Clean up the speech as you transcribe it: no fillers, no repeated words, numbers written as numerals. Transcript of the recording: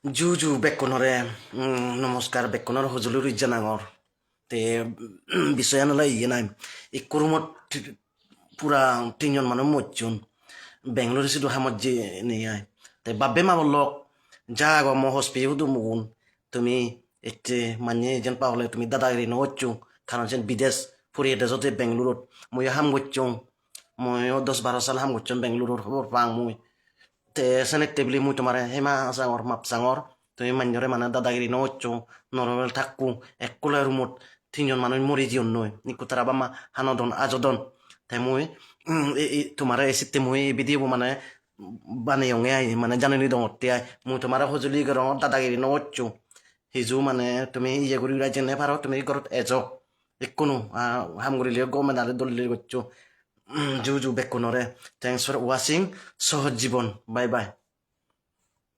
জু বেকনরে নমস্কার বেকনর হজলুর ইজানাঙর তে বিষয় নলাই ইয়ে নাই এই কুরুমত পুরা তিনজন মানুষ মরছুন বেঙ্গলোর সিধু হামত যে নিয়ে তে বাব্বে মা বলল যা গো ম হসপিটাল হুদু মুগুন তুমি এতে মানে যেন পাওলে তুমি দাদাগিরি নচ্ছু কারণ যেন বিদেশ ফুরিয়ে দেশতে বেঙ্গলোরত মই হাম করছুং ময়ও 10-12 সাল হাম করছুন বেঙ্গলোরত খবর পাং মুই te senek tebli mu tomare hema sangor map sangor তুমি মাঞ্জরে মানে দাদাগিরি নচ্ছ নরমেল থাকু এককুলা রুমত তিনজন মানুষ মরি জিয়ন নয় নিকু তারা বামা হানদন আজদন তাই মুই তোমারে এসিতে মুই ভিডিও মানে বানিয়ঙে আই মানে জানি দঙতে আই মুই তোমারে সজুলি গরম দাদাগিরি নচ্ছ সিজু মানে তুমি ইয়ে করি যেনে পারো তুমি ঘৰত এজ একোনো হামগুৰিলে গমেন্ট দলিলে করছো জু বেকনরে থ্যাংকস ফর ওয়াচিং সহজ জীবন বাই বাই